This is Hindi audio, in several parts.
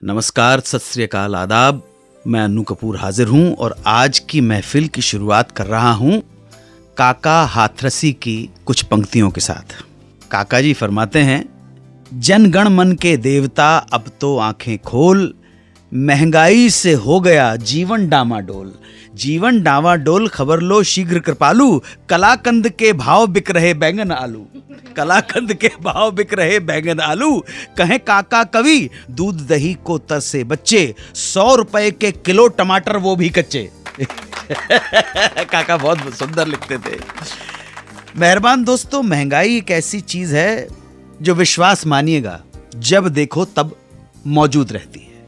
नमस्कार, सत श्री अकाल, आदाब। मैं अन्नू कपूर हाजिर हूं और आज की महफिल की शुरुआत कर रहा हूं काका हाथरसी की कुछ पंक्तियों के साथ। काका जी फरमाते हैं, जन गण मन के देवता अब तो आंखें खोल, महंगाई से हो गया जीवन डामाडोल। जीवन डामाडोल खबर लो शीघ्र कृपालु, कलाकंद के भाव बिक रहे बैंगन आलू। कलाकंद के भाव बिक रहे बैंगन आलू, कहें काका कवि दूध दही को तरसे बच्चे, 100 रुपए के किलो टमाटर वो भी कच्चे। काका बहुत सुंदर लिखते थे। मेहरबान दोस्तों, महंगाई एक ऐसी चीज है जो विश्वास मानिएगा जब देखो तब मौजूद रहती है,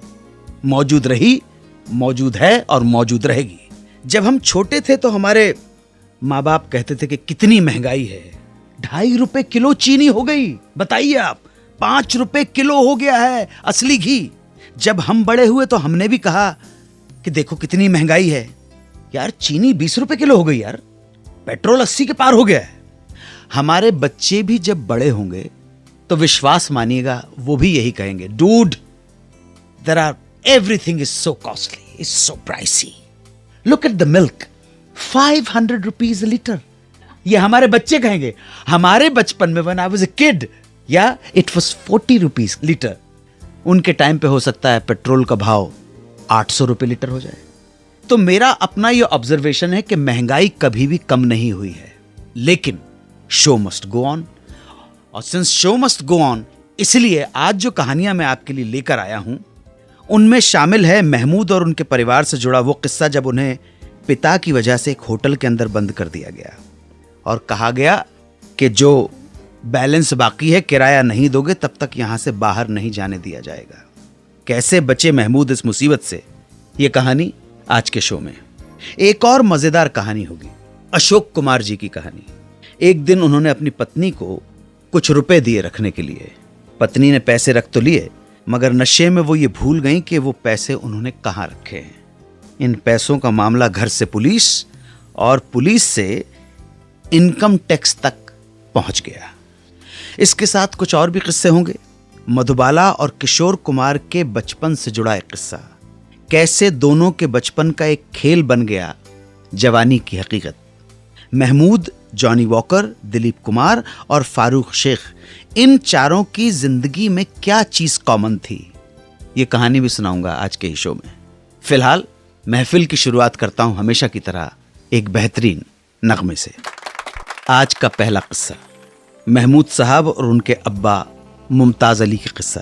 मौजूद रही, मौजूद है और मौजूद रहेगी। जब हम छोटे थे तो हमारे माँ बाप कहते थे कि कितनी महंगाई है, 2.5 रुपए किलो चीनी हो गई, बताइए आप, 5 रुपए किलो हो गया है असली घी। जब हम बड़े हुए तो हमने भी कहा कि देखो कितनी महंगाई है यार, चीनी 20 रुपए किलो हो गई यार, पेट्रोल 80 के पार हो गया है। हमारे बच्चे भी जब बड़े होंगे तो विश्वास मानिएगा वो भी यही कहेंगे, dude there are everything is so costly, is so pricey, look at the milk, 500 rupees litre. ये हमारे बच्चे कहेंगे। हमारे बचपन में when I was a kid, या इट वाज 40 रुपीज लीटर। उनके टाइम पे हो सकता है पेट्रोल का भाव 800 रुपए लीटर हो जाए। तो मेरा अपना ये ऑब्जर्वेशन है कि महंगाई कभी भी कम नहीं हुई है, लेकिन शो मस्ट गो ऑन। और since show must go on, इसलिए आज जो कहानियां मैं आपके लिए लेकर आया हूं उनमें शामिल है महमूद और उनके परिवार से जुड़ा वो किस्सा जब उन्हें पिता की वजह से एक होटल के अंदर बंद कर दिया गया और कहा गया कि जो बैलेंस बाकी है किराया नहीं दोगे तब तक यहां से बाहर नहीं जाने दिया जाएगा। कैसे बचे महमूद इस मुसीबत से, ये कहानी आज के शो में। एक और मजेदार कहानी होगी अशोक कुमार जी की कहानी। एक दिन उन्होंने अपनी पत्नी को कुछ रुपए दिए रखने के लिए। पत्नी ने पैसे रख तो लिए, मगर नशे में वो ये भूल गई कि वो पैसे उन्होंने कहाँ रखे हैं। इन पैसों का मामला घर से पुलिस और पुलिस से इनकम टैक्स तक पहुंच गया। इसके साथ कुछ और भी किस्से होंगे। मधुबाला और किशोर कुमार के बचपन से जुड़ा एक किस्सा, कैसे दोनों के बचपन का एक खेल बन गया जवानी की हकीकत। महमूद, जॉनी वॉकर, दिलीप कुमार और फारूक शेख, इन चारों की जिंदगी में क्या चीज कॉमन थी, ये कहानी भी सुनाऊंगा आज के ही शो में। फिलहाल महफिल की शुरुआत करता हूं हमेशा की तरह एक बेहतरीन नगमे से। आज का पहला किस्सा महमूद साहब और उनके अब्बा मुमताज अली की किस्सा।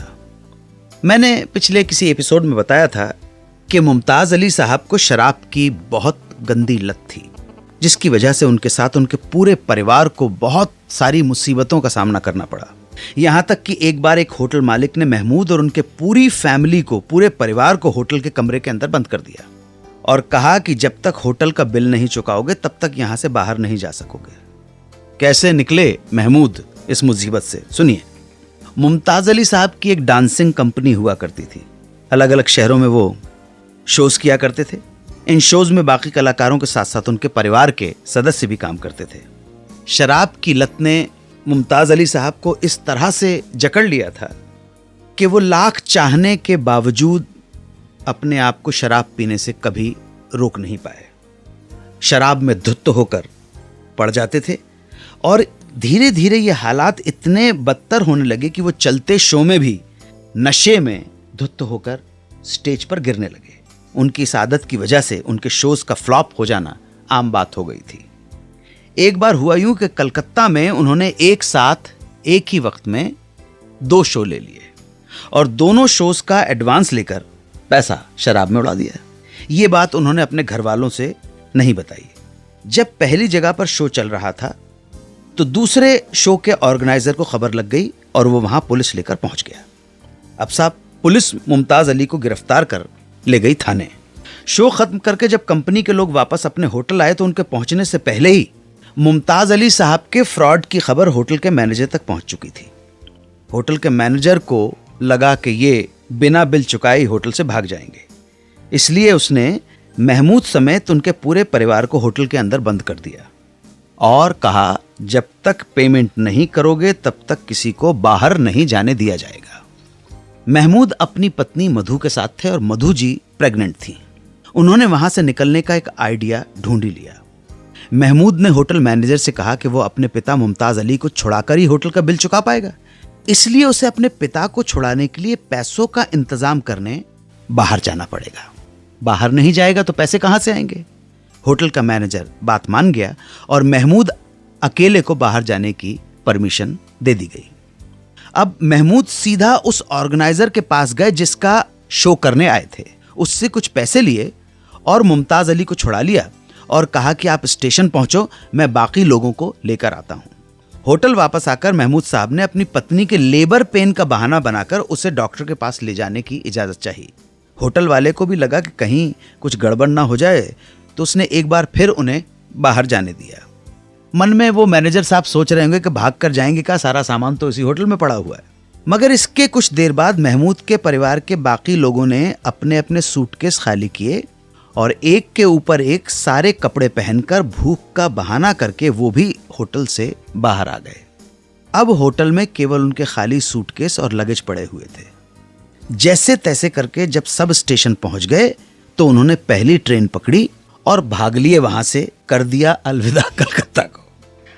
मैंने पिछले किसी एपिसोड में बताया था कि मुमताज अली साहब को शराब की बहुत गंदी लत थी, जिसकी वजह से उनके साथ उनके पूरे परिवार को बहुत सारी मुसीबतों का सामना करना पड़ा। यहां तक कि एक बार एक होटल मालिक ने महमूद और उनके पूरी फैमिली को, पूरे परिवार को होटल के कमरे के अंदर बंद कर दिया और कहा कि जब तक होटल का बिल नहीं चुकाओगे तब तक यहां से बाहर नहीं जा सकोगे। कैसे निकले महमूद इस मुसीबत से, सुनिए। मुमताज अली साहब की एक डांसिंग कंपनी हुआ करती थी। अलग अलग शहरों में वो शोज किया करते थे। इन शोज में बाकी कलाकारों के साथ साथ उनके परिवार के सदस्य भी काम करते थे। शराब की लत ने मुमताज अली साहब को इस तरह से जकड़ लिया था कि वो लाख चाहने के बावजूद अपने आप को शराब पीने से कभी रोक नहीं पाए। शराब में धुत होकर पड़ जाते थे और धीरे धीरे ये हालात इतने बदतर होने लगे कि वो चलते शो में भी नशे में धुत होकर स्टेज पर गिरने लगे। उनकी इस आदत की वजह से उनके शोज का फ्लॉप हो जाना आम बात हो गई थी। एक बार हुआ यूं कि कलकत्ता में उन्होंने एक साथ एक ही वक्त में 2 शो ले लिए और दोनों शोज का एडवांस लेकर पैसा शराब में उड़ा दिया। ये बात उन्होंने अपने घर वालों से नहीं बताई। जब पहली जगह पर शो चल रहा था तो दूसरे शो के ऑर्गेनाइजर को खबर लग गई और वो वहां पुलिस लेकर पहुंच गया। अब साहब, पुलिस मुमताज अली को गिरफ्तार कर ले गई थाने। शो खत्म करके जब कंपनी के लोग वापस अपने होटल आए तो उनके पहुंचने से पहले ही मुमताज अली साहब के फ्रॉड की खबर होटल के मैनेजर तक पहुंच चुकी थी। होटल के मैनेजर को लगा कि ये बिना बिल चुकाए होटल से भाग जाएंगे, इसलिए उसने महमूद समेत उनके पूरे परिवार को होटल के अंदर बंद कर दिया और कहा, जब तक पेमेंट नहीं करोगे तब तक किसी को बाहर नहीं जाने दिया जाएगा। महमूद अपनी पत्नी मधु के साथ थे और मधु जी प्रेग्नेंट थी। उन्होंने वहां से निकलने का एक आइडिया ढूंढ ही लिया। महमूद ने होटल मैनेजर से कहा कि वो अपने पिता मुमताज अली को छुड़ाकर ही होटल का बिल चुका पाएगा, इसलिए उसे अपने पिता को छुड़ाने के लिए पैसों का इंतजाम करने बाहर जाना पड़ेगा। बाहर नहीं जाएगा तो पैसे कहां से आएंगे? होटल का मैनेजर बात मान गया और महमूद अकेले को बाहर जाने की परमिशन दे दी गई। अब महमूद सीधा उस ऑर्गेनाइजर के पास गए जिसका शो करने आए थे, उससे कुछ पैसे लिए और मुमताज अली को छुड़ा लिया और कहा कि आप स्टेशन पहुंचो, मैं बाकी लोगों को लेकर आता हूं। होटल वापस आकर महमूद साहब ने अपनी पत्नी के लेबर पेन का बहाना बनाकर उसे डॉक्टर के पास ले जाने की इजाजत चाही। होटल वाले को भी लगा कि कहीं कुछ गड़बड़ ना हो जाए, तो उसने एक बार फिर उन्हें बाहर जाने दिया। मन में वो मैनेजर साहब सोच रहे होंगे कि भाग कर जाएंगे क्या, सारा सामान तो इसी होटल में पड़ा हुआ है। मगर इसके कुछ देर बाद महमूद के परिवार के बाकी लोगों ने अपने अपने सूटकेस खाली किए और एक के ऊपर एक सारे कपड़े पहनकर भूख का बहाना करके वो भी होटल से बाहर आ गए। अब होटल में केवल उनके खाली सूटकेस और लगेज पड़े हुए थे। जैसे तैसे करके जब सब स्टेशन पहुंच गए तो उन्होंने पहली ट्रेन पकड़ी और भाग लिए वहां से, कर दिया अलविदा कलकत्ता को।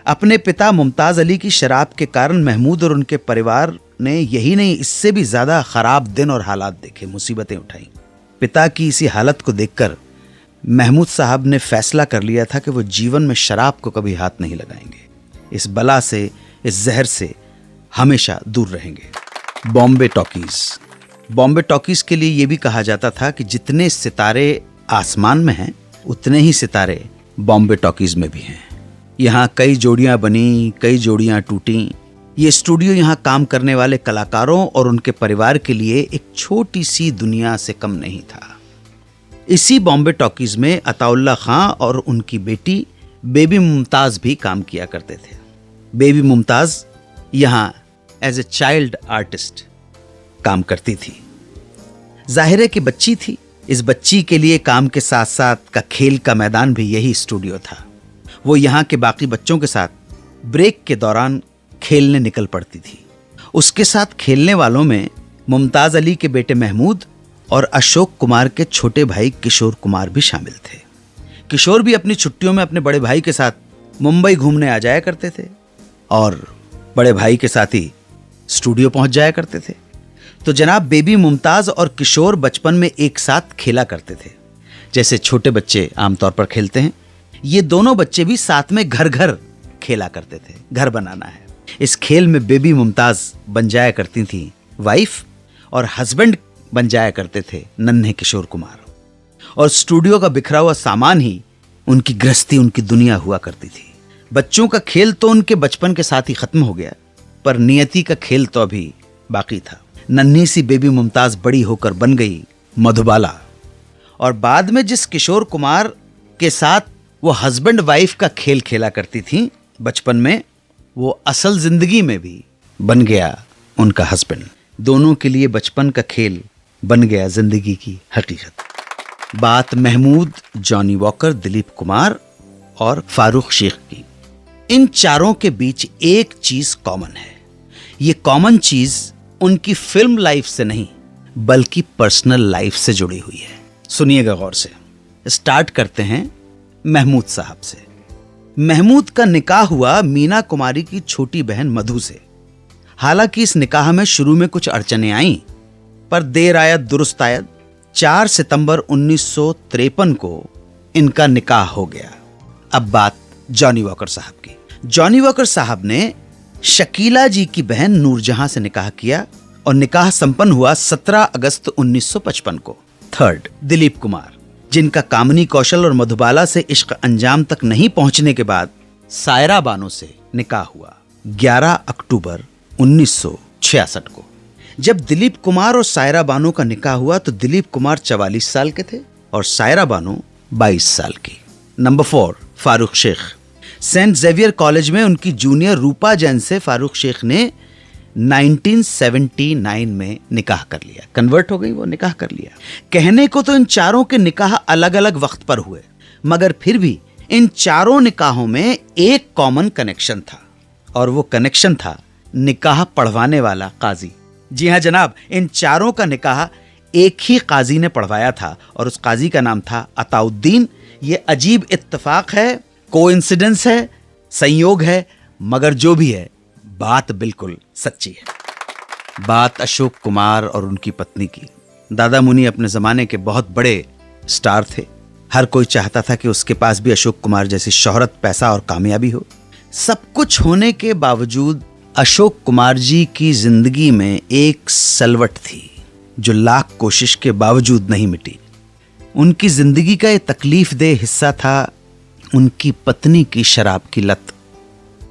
अपने पिता मुमताज अली की शराब के कारण महमूद और उनके परिवार ने यही नहीं, इससे भी ज्यादा खराब दिन और हालात देखे, मुसीबतें उठाई। पिता की इसी हालत को देखकर महमूद साहब ने फैसला कर लिया था कि वो जीवन में शराब को कभी हाथ नहीं लगाएंगे। इस बला से, इस जहर से हमेशा दूर रहेंगे। बॉम्बे टॉकीज। बॉम्बे टॉकीज के लिए यह भी कहा जाता था कि जितने सितारे आसमान में हैं उतने ही सितारे बॉम्बे टॉकीज में भी हैं। यहाँ कई जोड़ियां बनी, कई जोड़ियां टूटी। ये स्टूडियो यहाँ काम करने वाले कलाकारों और उनके परिवार के लिए एक छोटी सी दुनिया से कम नहीं था। इसी बॉम्बे टॉकीज में अताउल्ला खां और उनकी बेटी बेबी मुमताज भी काम किया करते थे। बेबी मुमताज यहाँ एज ए चाइल्ड आर्टिस्ट काम करती थी। जाहिर है कि बच्ची थी, इस बच्ची के लिए काम के साथ साथ का खेल का मैदान भी यही स्टूडियो था। वो यहाँ के बाकी बच्चों के साथ ब्रेक के दौरान खेलने निकल पड़ती थी। उसके साथ खेलने वालों में मुमताज अली के बेटे महमूद और अशोक कुमार के छोटे भाई किशोर कुमार भी शामिल थे। किशोर भी अपनी छुट्टियों में अपने बड़े भाई के साथ मुंबई घूमने आ जाया करते थे और बड़े भाई के साथ ही स्टूडियो पहुंच जाया करते थे। तो जनाब बेबी मुमताज और किशोर बचपन में एक साथ खेला करते थे, जैसे छोटे बच्चे आमतौर पर खेलते हैं। ये दोनों बच्चे भी साथ में घर घर खेला करते थे, घर बनाना है। इस खेल में बेबी मुमताज बन जाया करती थी वाइफ और हस्बैंड बन जाया करते थे नन्हे किशोर कुमार। और स्टूडियो का बिखरा हुआ सामान ही उनकी गृहस्थी, उनकी दुनिया हुआ करती थी। बच्चों का खेल तो उनके बचपन के साथ ही खत्म हो गया, पर नियति का खेल तो अभी बाकी था। नन्ही सी बेबी मुमताज बड़ी होकर बन गई मधुबाला और बाद में जिस किशोर कुमार के साथ वो हस्बैंड वाइफ का खेल खेला करती थी बचपन में, वो असल जिंदगी में भी बन गया उनका हस्बैंड। दोनों के लिए बचपन का खेल बन गया जिंदगी की हकीकत। बात महमूद, जॉनी वॉकर, दिलीप कुमार और फारूक शेख की। इन चारों के बीच एक चीज कॉमन है। ये कॉमन चीज उनकी फिल्म लाइफ से नहीं बल्कि पर्सनल लाइफ से जुड़ी हुई है। सुनिएगा गौर से। स्टार्ट करते हैं महमूद साहब से। महमूद का निकाह हुआ मीना कुमारी की छोटी बहन मधु से। हालांकि इस निकाह में शुरू में कुछ अड़चनें आईं, पर देर आयत दुरुस्त आयत 4 सितंबर 1953 को इनका निकाह हो गया। अब बात जॉनी वॉकर साहब की। जॉनी वॉकर साहब ने शकीला जी की बहन नूरजहां से निकाह किया और निकाह संपन्न हुआ 17 अगस्त 1955 को। थर्ड, दिलीप कुमार, जिनका कामनी कौशल और मधुबाला से इश्क अंजाम तक नहीं पहुंचने के बाद सायरा बानो से निकाह हुआ 11 अक्टूबर 1966 को। जब दिलीप कुमार और सायरा बानो का निकाह हुआ तो दिलीप कुमार 44 साल के थे और सायरा बानो 22 साल की। Number 4, Farooq Sheikh. Saint Xavier college में उनकी जूनियर रूपा जैन से फारूक शेख ने 1979 में निकाह कर लिया। कन्वर्ट हो गई वो, निकाह कर लिया। कहने को तो इन चारों के निकाह अलग अलग वक्त पर हुए, मगर फिर भी इन चारों निकाहों में एक कॉमन कनेक्शन था और वो कनेक्शन था निकाह पढ़वाने वाला काजी। जी हाँ जनाब, इन चारों का निकाह एक ही काजी ने पढ़वाया था और उस काजी का नाम था अताउद्दीन। ये अजीब इत्तेफाक है, कोइंसिडेंस है, संयोग है, मगर जो भी है बात बिल्कुल सच्ची है। बात अशोक कुमार और उनकी पत्नी की। दादा मुनि अपने जमाने के बहुत बड़े स्टार थे। हर कोई चाहता था कि उसके पास भी अशोक कुमार जैसी शोहरत, पैसा और कामयाबी हो। सब कुछ होने के बावजूद अशोक कुमार जी की जिंदगी में एक सलवट थी जो लाख कोशिश के बावजूद नहीं मिटी। उनकी जिंदगी का ये तकलीफ दे हिस्सा था उनकी पत्नी की शराब की लत।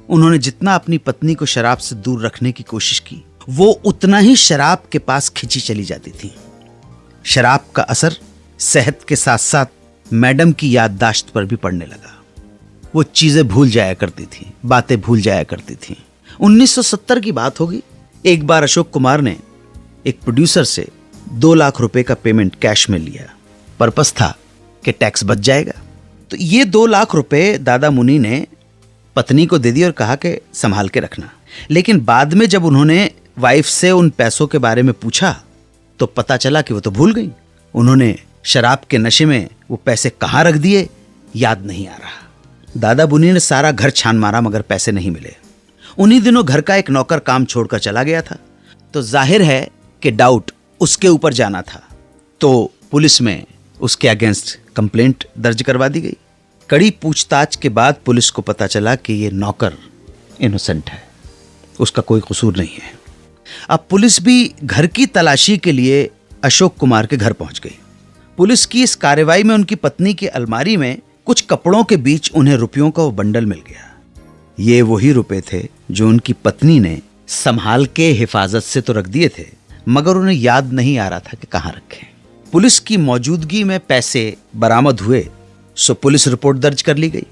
उन्होंने जितना अपनी पत्नी को शराब से दूर रखने की कोशिश की, वो उतना ही शराब के पास खिंची चली जाती थी। शराब का असर सेहत के साथ साथ मैडम की याददाश्त पर भी पड़ने लगा। वो चीजें भूल जाया करती थी, बातें भूल जाया करती थी। 1970 की बात होगी। एक बार अशोक कुमार ने एक प्रोड्यूसर से 2 लाख रुपए का पेमेंट कैश में लिया। पर्पस था कि टैक्स बच जाएगा। तो ये 2 लाख रुपए दादा मुनि ने पत्नी को दे दिए और कहा कि संभाल के रखना। लेकिन बाद में जब उन्होंने वाइफ से उन पैसों के बारे में पूछा तो पता चला कि वो तो भूल गई। उन्होंने शराब के नशे में वो पैसे कहाँ रख दिए याद नहीं आ रहा। दादा मुनि ने सारा घर छान मारा मगर पैसे नहीं मिले। उन्हीं दिनों घर का एक नौकर काम छोड़कर चला गया था, तो जाहिर है कि डाउट उसके ऊपर जाना था। तो पुलिस में उसके अगेंस्ट कंप्लेंट दर्ज करवा दी गई। कड़ी पूछताछ के बाद पुलिस को पता चला कि ये नौकर इनोसेंट है, उसका कोई कसूर नहीं है। अब पुलिस भी घर की तलाशी के लिए अशोक कुमार के घर पहुंच गई। पुलिस की इस कार्रवाई में उनकी पत्नी की अलमारी में कुछ कपड़ों के बीच उन्हें रुपयों का वो बंडल मिल गया। ये वही रुपए थे जो उनकी पत्नी ने संभाल के हिफाजत से तो रख दिए थे, मगर उन्हें याद नहीं आ रहा था कि कहां रखें। पुलिस की मौजूदगी में पैसे बरामद हुए, सो पुलिस रिपोर्ट दर्ज कर ली गई।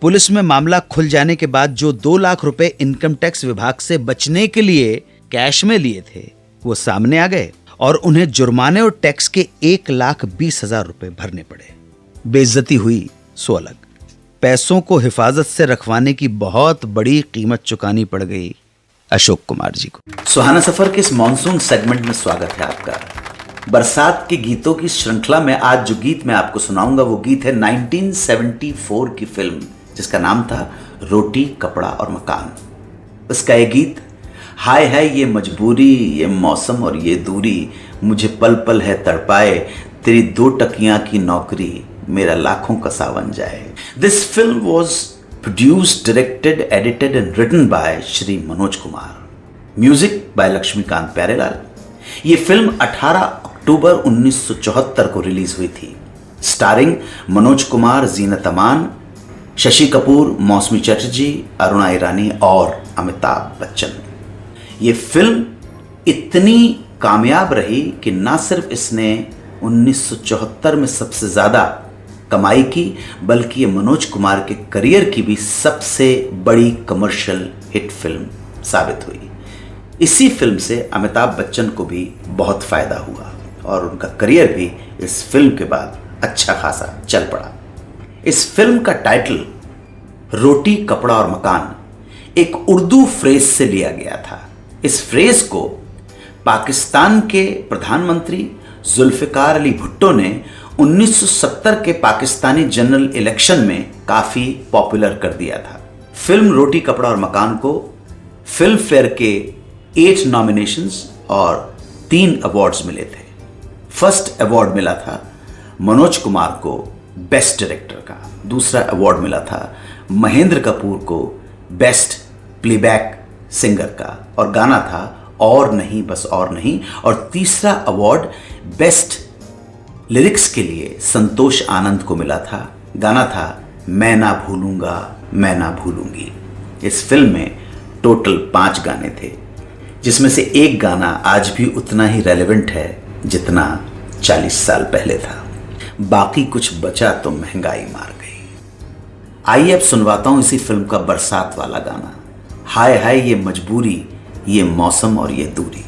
पुलिस में मामला खुल जाने के बाद जो 2 लाख रुपए इनकम टैक्स विभाग से बचने के लिए कैश में लिए थे वो सामने आ गए और उन्हें जुर्माने और टैक्स के 1,20,000 रुपए भरने पड़े। बेइज्जती हुई सो अलग, पैसों को हिफाजत से रखवाने की बहुत बड़ी कीमत चुकानी पड़ गई अशोक कुमार जी को। सुहाना सफर के इस मॉनसून सेगमेंट में स्वागत है आपका। बरसात के गीतों की श्रृंखला में आज जो गीत मैं आपको सुनाऊंगा वो गीत है 1974 की फिल्म जिसका नाम था रोटी कपड़ा और मकान। उसका ये गीत, हाय हाय ये मजबूरी, ये मौसम और ये दूरी, मुझे पल पल है तड़पाए, तेरी 2 टकियां की नौकरी, मेरा लाखों का सावन जाए। This film was produced, directed, edited and written by Shri Manoj Kumar, music by Laxmikant Pyarelal. ये फिल्म 18 अक्टूबर 1974 को रिलीज हुई थी। स्टारिंग मनोज कुमार, जीनत अमान, शशि कपूर, मौसमी चटर्जी, अरुणा ईरानी और अमिताभ बच्चन। ये फिल्म इतनी कामयाब रही कि ना सिर्फ इसने 1974 में सबसे ज्यादा कमाई की, बल्कि ये मनोज कुमार के करियर की भी सबसे बड़ी कमर्शियल हिट फिल्म साबित हुई। इसी फिल्म से अमिताभ बच्चन को भी बहुत फायदा हुआ और उनका करियर भी इस फिल्म के बाद अच्छा खासा चल पड़ा। इस फिल्म का टाइटल रोटी कपड़ा और मकान एक उर्दू फ्रेज से लिया गया था। इस फ्रेज को पाकिस्तान के प्रधानमंत्री जुल्फिकार अली भुट्टो ने 1970 के पाकिस्तानी जनरल इलेक्शन में काफी पॉपुलर कर दिया था। फिल्म रोटी कपड़ा और मकान को फिल्म फेयर के 8 नॉमिनेशंस और 3 अवार्ड्स मिले थे। फर्स्ट अवार्ड मिला था मनोज कुमार को बेस्ट डायरेक्टर का, दूसरा अवार्ड मिला था महेंद्र कपूर को बेस्ट प्लेबैक सिंगर का और गाना था और नहीं बस और नहीं, और तीसरा अवार्ड बेस्ट लिरिक्स के लिए संतोष आनंद को मिला था। गाना था मैं ना भूलूंगा मैं ना भूलूंगी। इस फिल्म में टोटल 5 गाने थे, जिसमें से एक गाना आज भी उतना ही रेलेवेंट है जितना 40 साल पहले था। बाकी कुछ बचा तो महंगाई मार गई। आइए अब सुनवाता हूं इसी फिल्म का बरसात वाला गाना, हाय हाय ये मजबूरी, ये मौसम और ये दूरी,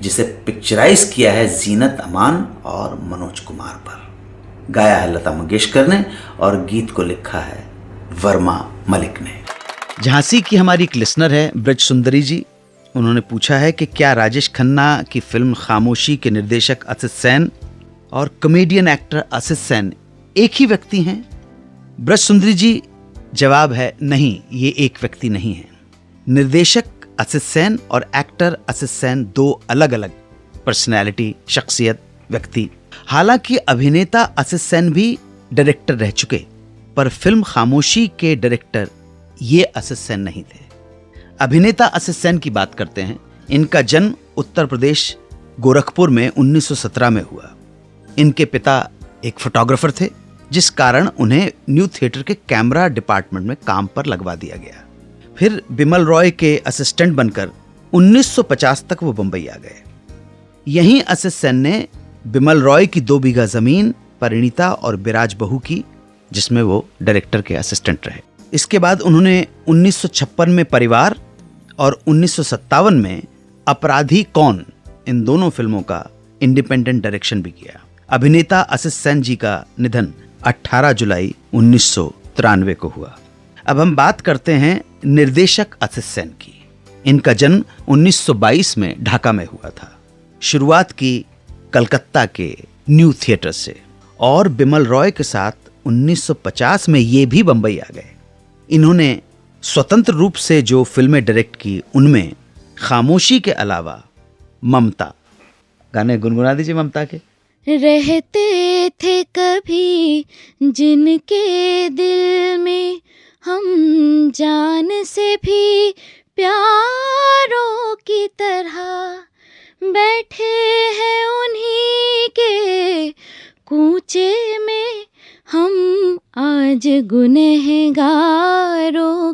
जिसे पिक्चराइज किया है जीनत अमान और मनोज कुमार पर। गाया है लता मंगेशकर ने और गीत को लिखा है वर्मा मलिक ने। झांसी की हमारी एक लिसनर है ब्रज सुंदरी जी, उन्होंने पूछा है कि क्या राजेश खन्ना की फिल्म खामोशी के निर्देशक असित सेन और कॉमेडियन एक्टर असित सेन एक ही व्यक्ति हैं? ब्रज सुंदरी जी, जवाब है नहीं, ये एक व्यक्ति नहीं है। निर्देशक असित सेन और एक्टर असित सेन दो अलग अलग पर्सनैलिटी, शख्सियत, व्यक्ति। हालांकि अभिनेता असित सेन भी डायरेक्टर रह चुके, पर फिल्म खामोशी के डायरेक्टर ये असित सेन नहीं थे। अभिनेता असित सेन की बात करते हैं। इनका जन्म उत्तर प्रदेश गोरखपुर में 1917 में हुआ। इनके पिता एक फोटोग्राफर थे, जिस कारण उन्हें न्यू थिएटर के कैमरा डिपार्टमेंट में काम पर लगवा दिया गया। फिर बिमल रॉय के असिस्टेंट बनकर 1950 तक वो बंबई आ गए। यहीं असित सेन ने बिमल रॉय की 2 बीघा जमीन, परिणीता और बिराज बहू की, जिसमें वो डायरेक्टर के असिस्टेंट रहे। इसके बाद उन्होंने 1956 में परिवार और 1957 में अपराधी कौन, इन दोनों फिल्मों का इंडिपेंडेंट डायरेक्शन भी किया। अभिनेता असित सेन जी का निधन 18 जुलाई 1993 को हुआ। अब हम बात करते हैं निर्देशक असित सेन की। इनका जन्म 1922 में ढाका में हुआ था। शुरुआत की कलकत्ता के न्यू थिएटर से और बिमल रॉय के साथ 1950 में ये भी बंबई आ गए। इन्होंने स्वतंत्र रूप से जो फिल्में डायरेक्ट की, उनमें खामोशी के अलावा ममता, गाने गुनगुना दीजिए ममता के। रहते थे कभी जिनके दिल में हम जान से भी प्यारों की तरह बैठे हैं उन्हीं के कूचे में हम आज गुनहगारों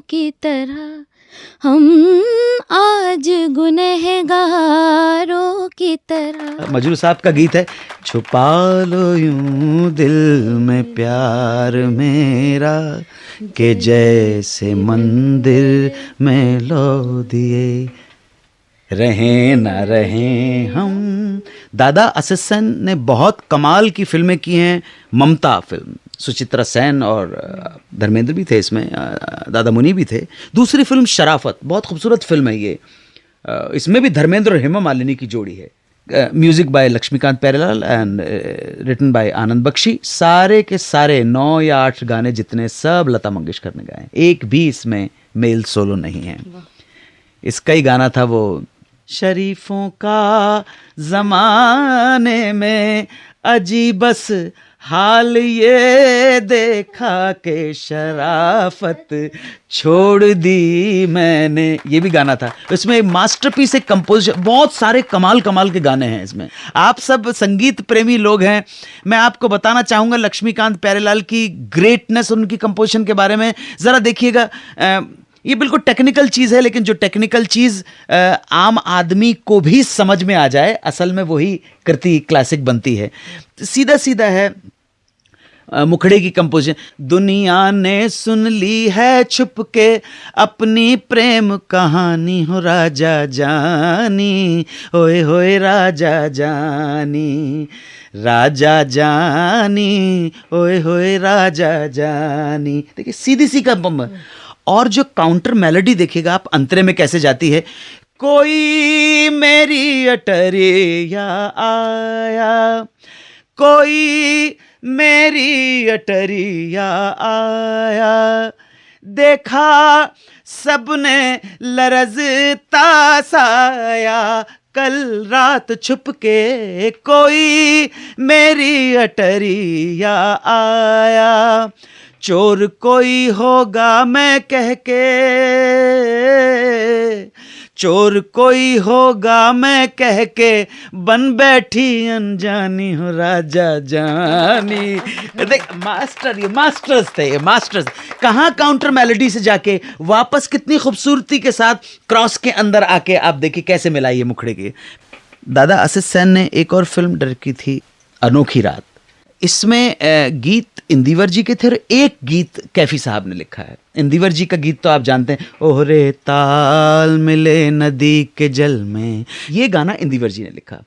की तरह, हम आज गुनहगारों की तरह। मजरू साहब का गीत है, छुपा लो यूं दिल में प्यार मेरा के जैसे मंदिर में लो दिए रहें ना रहें हम। दादा असित सेन ने बहुत कमाल की फिल्में की हैं। ममता फिल्म, सुचित्रा सेन और धर्मेंद्र भी थे इसमें, दादा मुनि भी थे। दूसरी फिल्म शराफत, बहुत खूबसूरत फिल्म है ये। इसमें भी धर्मेंद्र और हेमा मालिनी की जोड़ी है। Music by Laxmikant Pyarelal and written by Anand Bakshi. सारे के सारे 9 या 8 गाने जितने, सब लता मंगेशकर ने गाए। एक भी इसमें मेल सोलो नहीं है। इसका ही गाना था वो, शरीफों का जमाने में अजीबस हाल ये देखा के शराफत छोड़ दी मैंने, ये भी गाना था। इसमें मास्टरपीस, एक कंपोजिशन, बहुत सारे कमाल कमाल के गाने हैं इसमें। आप सब संगीत प्रेमी लोग हैं, मैं आपको बताना चाहूँगा लक्ष्मीकांत प्यारेलाल की ग्रेटनेस, उनकी कंपोजिशन के बारे में। ज़रा देखिएगा, ये बिल्कुल टेक्निकल चीज़ है, लेकिन जो टेक्निकल चीज़ आम आदमी को भी समझ में आ जाए, असल में वही कृति क्लासिक बनती है। सीधा सीधा है। मुखड़े की कंपोजिशन, दुनिया ने सुन ली है छुप के अपनी प्रेम कहानी, हो राजा जानी, ओए होए राजा जानी, राजा जानी, ओए होए राजा जानी। देखिए सीधी सी का, और जो काउंटर मेलोडी देखिएगा आप, अंतरे में कैसे जाती है। कोई मेरी अटरिया आया, कोई मेरी अटरिया आया, देखा सबने लरजता साया, कल रात छुप के कोई मेरी अटरिया आया, चोर कोई होगा मैं कह के, चोर कोई होगा मैं कह के, बन बैठी अनजानी, हो राजा जानी। देख मास्टर, ये मास्टर्स थे, ये मास्टर्स। कहाँ काउंटर मेलोडी से जाके वापस कितनी खूबसूरती के साथ क्रॉस के अंदर आके आप देखिए कैसे मिलाई है मुखड़े की। दादा असित सेन ने एक और फिल्म डायरेक्ट की थी, अनोखी रात। इसमें गीत इंदिवर जी के थे और एक गीत कैफी साहब ने लिखा है। इंदिवर जी का गीत तो आप जानते हैं, ओहरे ताल मिले नदी के जल में, ये गाना इंदिवर जी ने लिखा।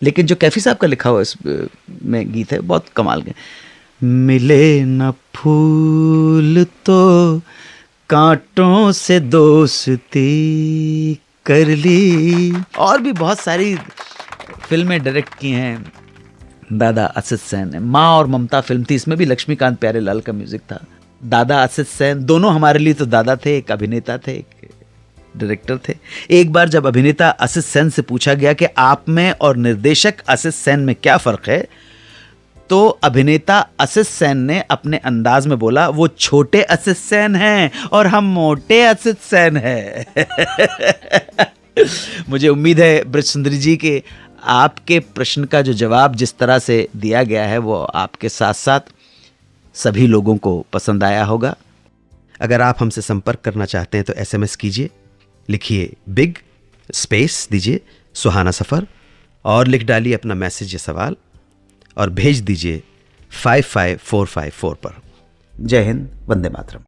लेकिन जो कैफी साहब का लिखा हुआ इसमें गीत है, बहुत कमाल के। मिले न फूल तो कांटों से दोस्ती कर ली। और भी बहुत सारी फिल्में डायरेक्ट की हैं दादा असित सेन ने। माँ और ममता फिल्म थी, इसमें भी लक्ष्मीकांत प्यारेलाल का म्यूजिक था। दादा असित सेन दोनों हमारे लिए तो दादा थे, एक अभिनेता थे, एक डायरेक्टर थे। एक बार जब अभिनेता असित सेन से पूछा गया कि आप में और निर्देशक असित सेन में क्या फर्क है, तो अभिनेता असित सेन ने अपने अंदाज में बोला, वो छोटे असित सेन हैं और हम मोटे असित सेन हैं। मुझे उम्मीद है ब्रज सुंदरी जी के आपके प्रश्न का जो जवाब जिस तरह से दिया गया है वो आपके साथ साथ सभी लोगों को पसंद आया होगा। अगर आप हमसे संपर्क करना चाहते हैं तो SMS कीजिए, लिखिए बिग स्पेस दीजिए सुहाना सफ़र और लिख डालिए अपना मैसेज या सवाल और भेज दीजिए 55454 पर। जय हिंद, वंदे मातरम।